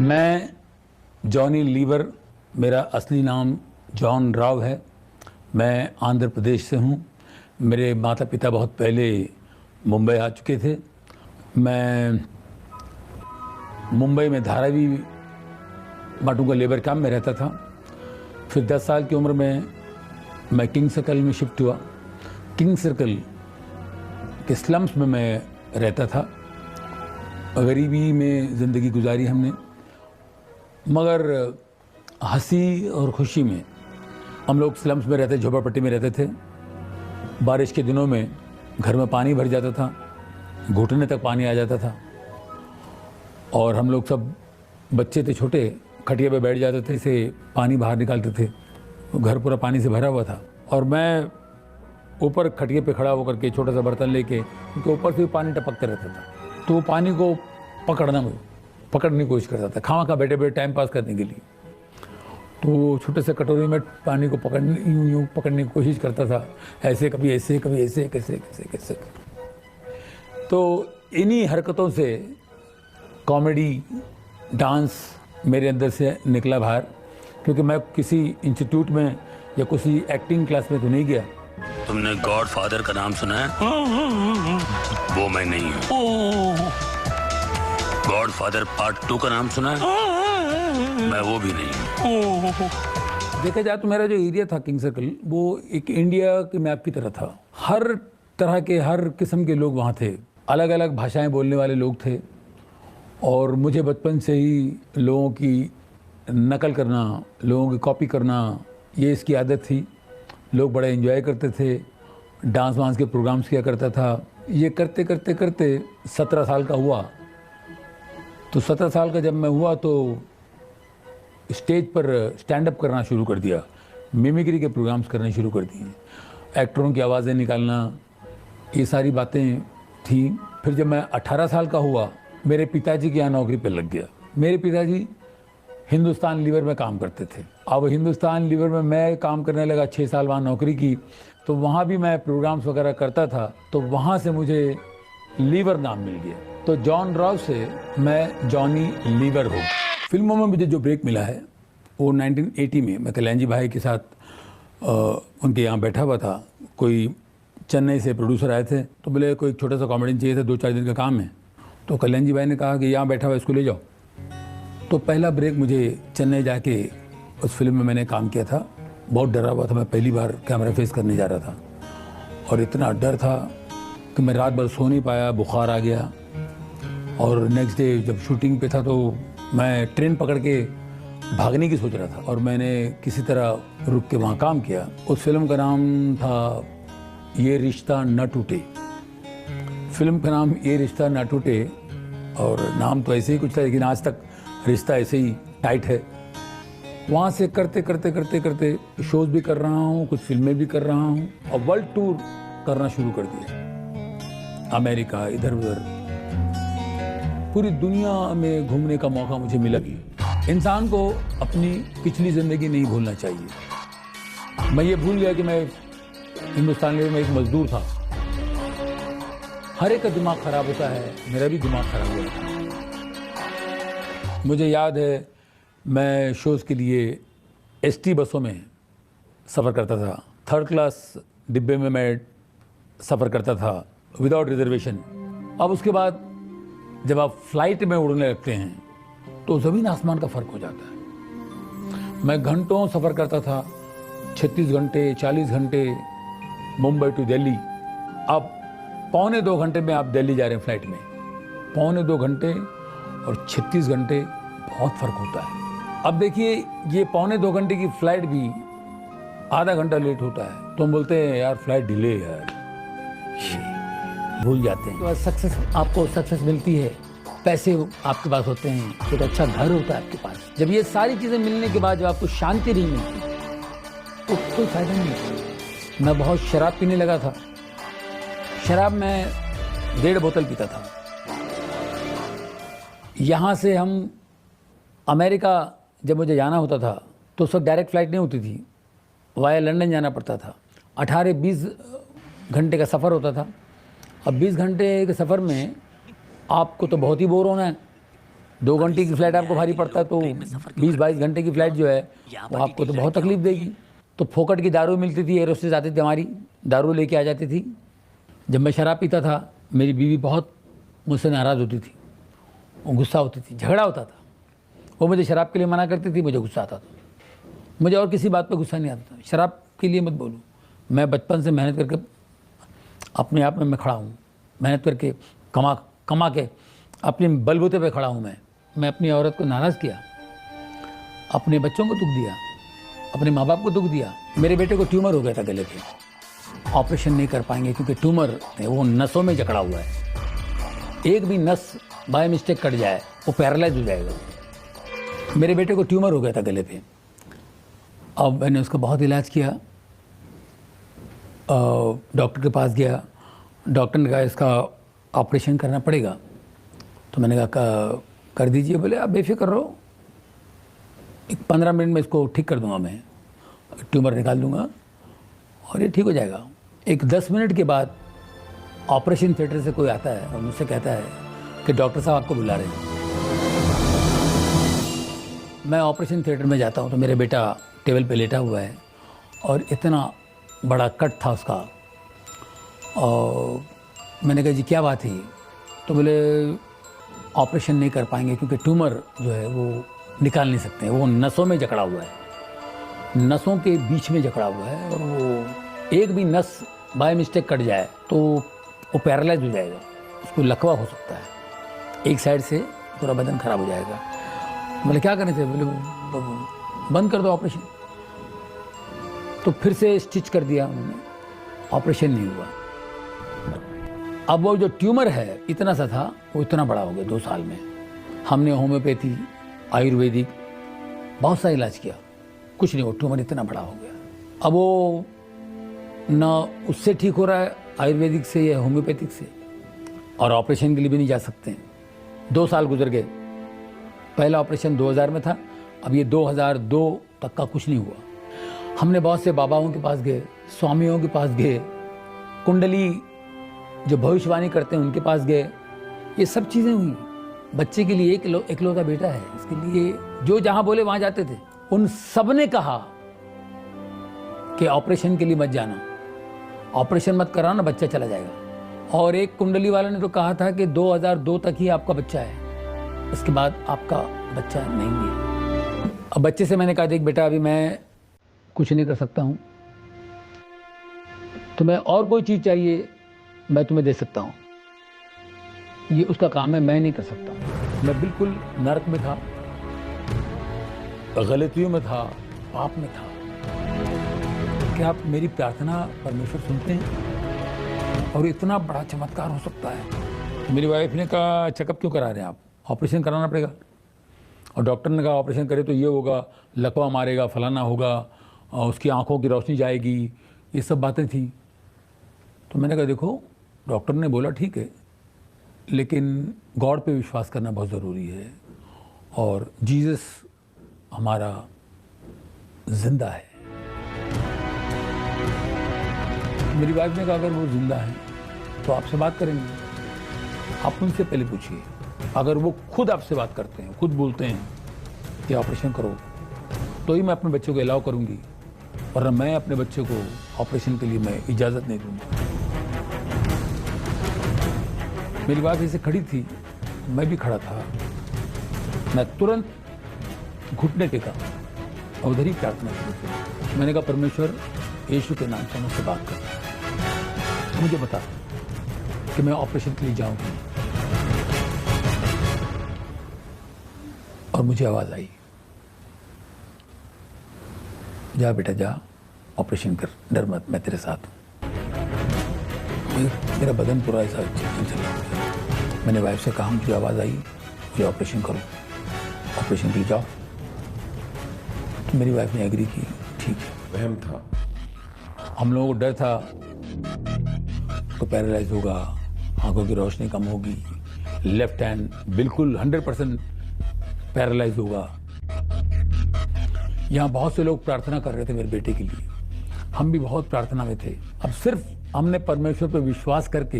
मैं Johnny liver, मेरा असली नाम जॉन राव है। मैं आंध्र प्रदेश से हूँ। मेरे माता पिता बहुत पहले मुंबई आ चुके थे। मैं मुंबई में धारावी माटुंगा लेबर कैंप में रहता था। फिर 10 साल की उम्र में मैं किंग सर्कल में शिफ्ट हुआ। किंग सर्कल के स्लम्स में मैं रहता था। गरीबी में ज़िंदगी गुजारी हमने, मगर हंसी और खुशी में। हम लोग स्लम्स में रहते, झोपड़पट्टी में रहते थे। बारिश के दिनों में घर में पानी भर जाता था, घुटने तक पानी आ जाता था, और हम लोग सब बच्चे थे छोटे, खटिया पे बैठ जाते थे, इसे पानी बाहर निकालते थे। घर पूरा पानी से भरा हुआ था और मैं ऊपर खटिए पे खड़ा होकर के छोटा सा बर्तन लेके, क्योंकि ऊपर से पानी टपकते रहता था, तो वो पानी को पकड़ने की कोशिश करता था, खामा खा बैठे बैठे टाइम पास करने के लिए। तो छोटे से कटोरी में पानी को यूं पकड़ने की कोशिश करता था, ऐसे कभी ऐसे, कभी ऐसे, कैसे कैसे कैसे। तो इन्हीं हरकतों से कॉमेडी, डांस मेरे अंदर से निकला बाहर, क्योंकि मैं किसी इंस्टीट्यूट में या किसी एक्टिंग क्लास में तो नहीं गया। तुमने गॉड फादर का नाम सुना है? वो मैं नहीं हूँ। गॉड फादर पार्ट 2 का नाम सुना है? मैं वो भी नहीं हूँ। देखा जाए तो मेरा जो एरिया था किंग सर्कल, वो एक इंडिया के मैप की तरह था। हर तरह के, हर किस्म के लोग वहाँ थे। अलग अलग भाषाएं बोलने वाले लोग थे, और मुझे बचपन से ही लोगों की नकल करना, लोगों की कॉपी करना, ये इसकी आदत थी। लोग बड़ा एंजॉय करते थे, डांस वांस के प्रोग्राम्स किया करता था। ये करते करते करते 17 साल का हुआ। तो 17 साल का जब मैं हुआ तो स्टेज पर स्टैंड अप करना शुरू कर दिया, मिमिक्री के प्रोग्राम्स करने शुरू कर दिए, एक्टरों की आवाज़ें निकालना, ये सारी बातें थी। फिर जब मैं 18 साल का हुआ, मेरे पिताजी के यहाँ नौकरी पर लग गया। मेरे पिताजी हिंदुस्तान लीवर में काम करते थे। अब हिंदुस्तान लीवर में मैं काम करने लगा, 6 साल वहाँ नौकरी की, तो वहाँ भी मैं प्रोग्राम्स वगैरह करता था। तो वहाँ से मुझे लीवर नाम मिल गया। तो जॉन राव से मैं जॉनी लीवर हूँ। फिल्मों में मुझे जो ब्रेक मिला है वो 1980 में मैं कल्याण भाई के साथ उनके यहाँ बैठा हुआ था। कोई चेन्नई से प्रोड्यूसर आए थे, तो बोले कोई छोटा सा कॉमेडियन चाहिए था, 2-4 दिन का काम है। तो कल्याण भाई ने कहा कि यहाँ बैठा हुआ इसको ले जाओ। तो पहला ब्रेक मुझे चेन्नई जाके उस फिल्म में मैंने काम किया था। बहुत डरा हुआ था, मैं पहली बार कैमरा फेस करने जा रहा था, और इतना डर था कि मैं रात भर सो नहीं पाया, बुखार आ गया। और नेक्स्ट डे जब शूटिंग पे था तो मैं ट्रेन पकड़ के भागने की सोच रहा था, और मैंने किसी तरह रुक के वहाँ काम किया। उस फिल्म का नाम था ये रिश्ता न टूटे। फिल्म का नाम ये रिश्ता न टूटे, और नाम तो ऐसे ही कुछ था, लेकिन आज तक रिश्ता ऐसे ही टाइट है। वहाँ से करते करते करते करते शोज भी कर रहा हूँ, कुछ फिल्में भी कर रहा हूँ, और वर्ल्ड टूर करना शुरू कर दिया। अमेरिका, इधर उधर पूरी दुनिया में घूमने का मौका मुझे मिला भी। इंसान को अपनी पिछली ज़िंदगी नहीं भूलना चाहिए। मैं ये भूल गया कि मैं हिंदुस्तान में एक मजदूर था। हर एक का दिमाग खराब होता है, मेरा भी दिमाग खराब हुआ था। मुझे याद है मैं शोज़ के लिए ST बसों में सफ़र करता था। 3rd क्लास डिब्बे में मैं सफ़र करता था विदाउट रिजर्वेशन। अब उसके बाद जब आप फ्लाइट में उड़ने लगते हैं तो ज़मीन आसमान का फ़र्क हो जाता है। मैं घंटों सफ़र करता था, 36 घंटे, 40 घंटे, मुंबई टू दिल्ली। अब 1.25 घंटे में आप दिल्ली जा रहे हैं फ्लाइट में। 1.25 घंटे और 36 घंटे, बहुत फ़र्क होता है। अब देखिए, ये 1.25 घंटे की फ़्लाइट भी आधा घंटा लेट होता है तो हम बोलते हैं यार फ्लाइट डिले है यार, भूल जाते हैं। तो सक्सेस, आपको सक्सेस मिलती है, पैसे आपके पास होते हैं, एक अच्छा घर होता है आपके पास। जब ये सारी चीज़ें मिलने के बाद जब आपको शांति नहीं मिलती तो कोई फायदा नहीं है। मैं बहुत शराब पीने लगा था। शराब मैं 1.5 बोतल पीता था। यहाँ से हम अमेरिका जब मुझे जाना होता था तो उस वक्त डायरेक्ट फ़्लाइट नहीं होती थी, वाया लंदन जाना पड़ता था। 18-20 घंटे का सफ़र होता था। अब 20 घंटे के सफ़र में आपको तो बहुत ही बोर होना है, 2 घंटे की फ्लाइट आपको भारी पड़ता है, तो 20-22 घंटे की फ्लाइट जो है वो आपको तो बहुत तकलीफ देगी। तो फोकट की दारू मिलती थी, एरोस्टेस आती थी हमारी, दारू लेके आ जाती थी। जब मैं शराब पीता था मेरी बीवी बहुत मुझसे नाराज़ होती थी, वो गुस्सा होती थी, झगड़ा होता था। वो मुझे शराब के लिए मना करती थी, मुझे गुस्सा आता था। मुझे और किसी बात पे गुस्सा नहीं आता था, शराब के लिए मत बोलूँ। मैं बचपन से मेहनत करके अपने आप में मैं खड़ा हूँ, मेहनत करके कमा के अपने बलबूते पे खड़ा हूँ। मैं अपनी औरत को नाराज़ किया, अपने बच्चों को दुख दिया, अपने माँ बाप को दुख दिया। मेरे बेटे को ट्यूमर हो गया था गले पे, ऑपरेशन नहीं कर पाएंगे क्योंकि ट्यूमर है वो नसों में जकड़ा हुआ है। एक भी नस बाय मिस्टेक कट जाए वो पैरालाइज हो जाएगा। मेरे बेटे को ट्यूमर हो गया था गले पे। अब मैंने उसका बहुत इलाज किया, डॉक्टर के पास गया, डॉक्टर ने कहा इसका ऑपरेशन करना पड़ेगा। तो मैंने कहा कर दीजिए। बोले आप बेफिक्र रहो, 15 मिनट में इसको ठीक कर दूंगा, मैं ट्यूमर निकाल दूंगा और ये ठीक हो जाएगा। 10 मिनट के बाद ऑपरेशन थिएटर से कोई आता है और मुझसे कहता है कि डॉक्टर साहब आपको बुला रहे हैं। मैं ऑपरेशन थिएटर में जाता हूँ तो मेरा बेटा टेबल पे लेटा हुआ है और इतना बड़ा कट था उसका। और मैंने कहा जी क्या बात है? तो बोले ऑपरेशन नहीं कर पाएंगे क्योंकि ट्यूमर जो है वो निकाल नहीं सकते हैं, वो नसों में जकड़ा हुआ है, नसों के बीच में जकड़ा हुआ है और वो एक भी नस बाय मिस्टेक कट जाए तो वो पैरालाइज हो जाएगा, उसको लकवा हो सकता है, एक साइड से पूरा बदन खराब हो जाएगा। बोले क्या करने थे? बोले बंद कर दो ऑपरेशन। तो फिर से स्टिच कर दिया उन्होंने, ऑपरेशन नहीं हुआ। अब वो जो ट्यूमर है इतना सा था वो इतना बड़ा हो गया 2 साल में। हमने होम्योपैथी, आयुर्वेदिक बहुत सा इलाज किया, कुछ नहीं, वो ट्यूमर इतना बड़ा हो गया। अब वो ना उससे ठीक हो रहा है आयुर्वेदिक से या होम्योपैथिक से, और ऑपरेशन के लिए भी नहीं जा सकते। 2 साल गुजर गए। पहला ऑपरेशन 2000 में था, अब ये 2002 तक का कुछ नहीं हुआ। हमने बहुत से बाबाओं के पास गए, स्वामियों के पास गए, कुंडली जो भविष्यवाणी करते हैं उनके पास गए, ये सब चीज़ें हुई। बच्चे के लिए इकलौता बेटा है, इसके लिए जो जहाँ बोले वहाँ जाते थे। उन सब ने कहा कि ऑपरेशन के लिए मत जाना, ऑपरेशन मत कराना, बच्चा चला जाएगा। और एक कुंडली वाले ने तो कहा था कि 2002 तक ही आपका बच्चा है, उसके बाद आपका बच्चा नहीं है। अब बच्चे से मैंने कहा देख बेटा अभी मैं कुछ नहीं कर सकता हूँ, तुम्हें और कोई चीज़ चाहिए मैं तुम्हें दे सकता हूँ, ये उसका काम है, मैं नहीं कर सकता। मैं बिल्कुल नरक में था, गलतियों में था, पाप में था। क्या आप मेरी प्रार्थना परमेश्वर सुनते हैं? और इतना बड़ा चमत्कार हो सकता है। मेरी वाइफ ने कहा चेकअप क्यों करा रहे हैं आप, ऑपरेशन कराना पड़ेगा। और डॉक्टर ने कहा ऑपरेशन करे तो ये होगा, लकवा मारेगा, फलाना होगा, उसकी आंखों की रोशनी जाएगी, ये सब बातें थी। तो मैंने कहा देखो डॉक्टर ने बोला ठीक है, लेकिन गॉड पे विश्वास करना बहुत ज़रूरी है, और जीसस हमारा जिंदा है। मेरी वाइफ ने कहा अगर वो जिंदा है तो आपसे बात करेंगे, आप उनसे पहले पूछिए। अगर वो खुद आपसे बात करते हैं, खुद बोलते हैं कि ऑपरेशन करो, तो ही मैं अपने बच्चे को अलाउ करूंगी, वरना मैं अपने बच्चे को ऑपरेशन के लिए मैं इजाज़त नहीं दूंगा। मेरी वाइफ ऐसे खड़ी थी, मैं भी खड़ा था। मैं तुरंत घुटने टेका और उधर ही प्रार्थना शुरू की। मैंने कहा परमेश्वर यीशु के नाम से मुझसे बात कर, मुझे बता कि मैं ऑपरेशन के लिए जाऊंगी। और मुझे आवाज़ आई, जा बेटा जा, ऑपरेशन कर, डर मत, मैं तेरे साथ हूँ। मेरा बदन पूरा ऐसा चला गया। मैंने वाइफ से कहा मुझे आवाज़ आई, मुझे ऑपरेशन करो, ऑपरेशन के लिए जाओ। तो मेरी वाइफ ने एग्री की, ठीक है। वहम था, हम लोगों को डर था तो पैरालाइज होगा, आंखों की रोशनी कम होगी, लेफ्ट हैंड बिल्कुल 100% पैरालाइज होगा। यहाँ बहुत से लोग प्रार्थना कर रहे थे मेरे बेटे के लिए, हम भी बहुत प्रार्थना में थे। अब सिर्फ हमने परमेश्वर पर विश्वास करके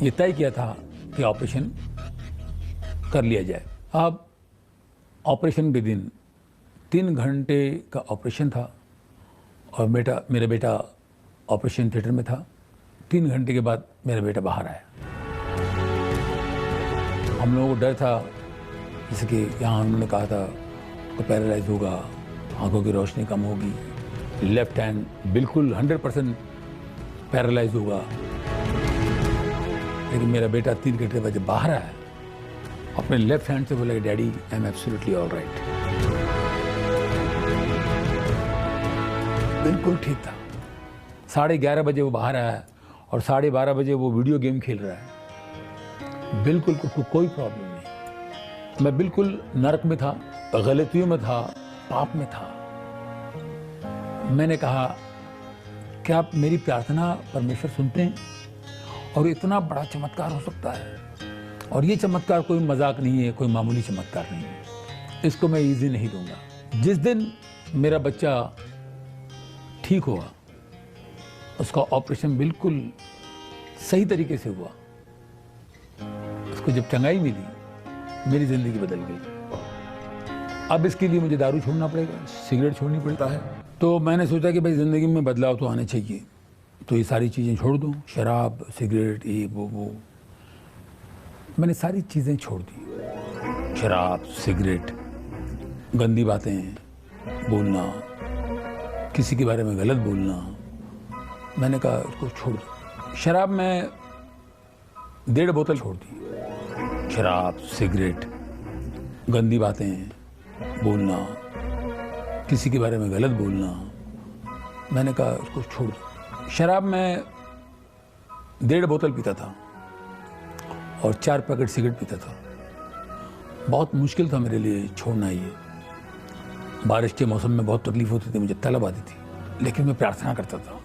ये तय किया था कि ऑपरेशन कर लिया जाए। अब ऑपरेशन के दिन 3 घंटे का ऑपरेशन था और मेरा बेटा ऑपरेशन थिएटर में था। 3 घंटे के बाद मेरा बेटा बाहर आया। हम लोगों को डर था, जैसे कि यहाँ उन्होंने कहा था तो पैरालाइज होगा, आंखों की रोशनी कम होगी, लेफ्ट हैंड बिल्कुल 100% पैरालाइज होगा। लेकिन मेरा बेटा 3 घंटे बाद जब बाहर आया, अपने लेफ्ट हैंड से बोला कि daddy I am absolutely all right. बिल्कुल ठीक था। 11:30 बजे वो बाहर आया और 12:30 बजे वो वीडियो गेम खेल रहा है। बिल्कुल कोई प्रॉब्लम नहीं। मैं बिल्कुल नरक में था, गलतियों में था, पाप में था। मैंने कहा क्या आप मेरी प्रार्थना परमेश्वर सुनते हैं? और इतना बड़ा चमत्कार हो सकता है। और ये चमत्कार कोई मजाक नहीं है, कोई मामूली चमत्कार नहीं है। इसको मैं इजी नहीं लूँगा। जिस दिन मेरा बच्चा ठीक हुआ, उसका ऑपरेशन बिल्कुल सही तरीके से हुआ, उसको जब चंगाई मिली, मेरी ज़िंदगी बदल गई। अब इसके लिए मुझे दारू छोड़ना पड़ेगा, सिगरेट छोड़नी पड़ता है। तो मैंने सोचा कि भाई ज़िंदगी में बदलाव तो आने चाहिए, तो ये सारी चीज़ें छोड़ दूँ, शराब, सिगरेट, ये वो। मैंने सारी चीज़ें छोड़ दी। शराब, सिगरेट, गंदी बातें बोलना, किसी के बारे में गलत बोलना। मैंने कहा उसको छोड़ दो। शराब में 1.5 बोतल छोड़ दी। शराब, सिगरेट, गंदी बातें बोलना, किसी के बारे में गलत बोलना। मैंने कहा उसको छोड़ दो। शराब में 1.5 बोतल पीता था और 4 पैकेट सिगरेट पीता था। बहुत मुश्किल था मेरे लिए छोड़ना ये। बारिश के मौसम में बहुत तकलीफ होती थी, मुझे तलब आती थी, लेकिन मैं प्रार्थना करता था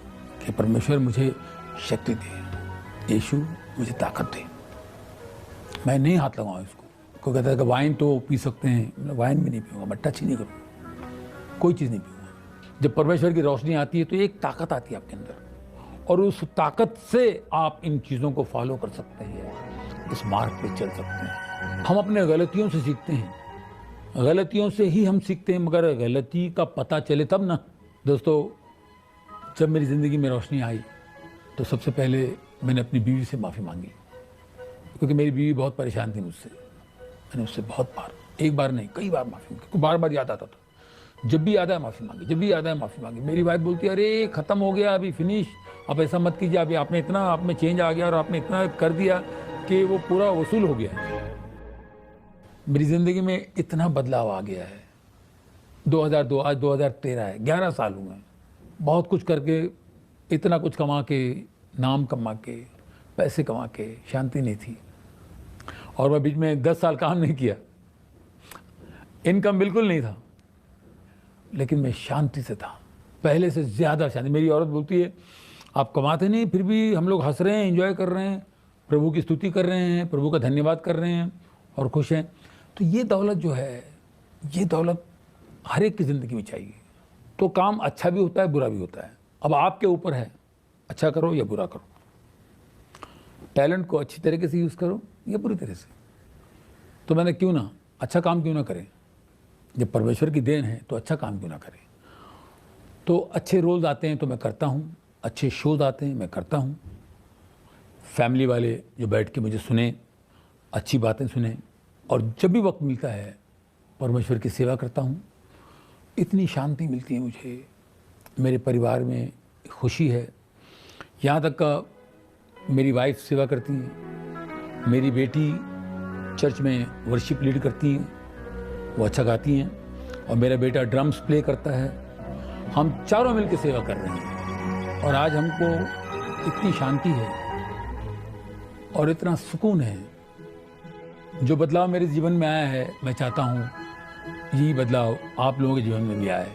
कि परमेश्वर मुझे शक्ति दे, यीशु मुझे ताकत दे, मैं नहीं हाथ लगाऊँ इसको। कोई कहता है कि वाइन तो पी सकते हैं, मैं वाइन भी नहीं पीऊँगा, मैं टच ही नहीं करूँगा, कोई चीज़ नहीं पीऊँगा। जब परमेश्वर की रोशनी आती है तो एक ताकत आती है आपके अंदर, और उस ताकत से आप इन चीज़ों को फॉलो कर सकते हैं, इस मार्ग पे चल सकते हैं। हम अपने गलतियों से सीखते हैं, गलतियों से ही हम सीखते हैं, मगर गलती का पता चले तब ना। दोस्तों, जब मेरी ज़िंदगी में रोशनी आई तो सबसे पहले मैंने अपनी बीवी से माफ़ी मांगी, क्योंकि मेरी बीवी बहुत परेशान थी मुझसे। मैंने उससे बहुत बार, एक बार नहीं कई बार माफ़ी मांगी, बार बार याद आता था। जब भी याद आया माफ़ी मांगी, जब भी याद आया माफ़ी मांगी। मेरी वाइफ बोलती है अरे ख़त्म हो गया, अभी फिनिश, अब ऐसा मत कीजिए, अभी आपने इतना, आप में चेंज आ गया और आपने इतना कर दिया कि वो पूरा वसूल हो गया। मेरी ज़िंदगी में इतना बदलाव आ गया है। 2002, आज 2013 है, 11 साल हुए हैं। बहुत कुछ करके, इतना कुछ कमा के, नाम कमा के, पैसे कमा के, शांति नहीं थी। और मैं बीच में 10 साल काम नहीं किया, इनकम बिल्कुल नहीं था, लेकिन मैं शांति से था, पहले से ज़्यादा शांति। मेरी औरत बोलती है आप कमाते नहीं, फिर भी हम लोग हंस रहे हैं, एंजॉय कर रहे हैं, प्रभु की स्तुति कर रहे हैं, प्रभु का धन्यवाद कर रहे हैं और खुश हैं। तो ये दौलत जो है, ये दौलत हर एक की ज़िंदगी में चाहिए। तो काम अच्छा भी होता है, बुरा भी होता है। अब आपके ऊपर है, अच्छा करो या बुरा करो। टैलेंट को अच्छी तरीके से यूज़ करो या बुरी तरह से। तो मैंने क्यों ना अच्छा काम क्यों ना करें, जब परमेश्वर की देन है तो अच्छा काम क्यों ना करें। तो अच्छे रोल्स आते हैं तो मैं करता हूँ, अच्छे शोज आते हैं मैं करता हूँ। फैमिली वाले जो बैठ के मुझे सुने, अच्छी बातें सुने, और जब भी वक्त मिलता है परमेश्वर की सेवा करता हूँ। इतनी शांति मिलती है मुझे, मेरे परिवार में खुशी है। यहाँ तक का मेरी वाइफ सेवा करती हैं, मेरी बेटी चर्च में वर्शिप लीड करती हैं, वो अच्छा गाती हैं, और मेरा बेटा ड्रम्स प्ले करता है। हम चारों मिलकर सेवा कर रहे हैं, और आज हमको इतनी शांति है और इतना सुकून है। जो बदलाव मेरे जीवन में आया है, मैं चाहता हूँ यही बदलाव आप लोगों के जीवन में भी आए।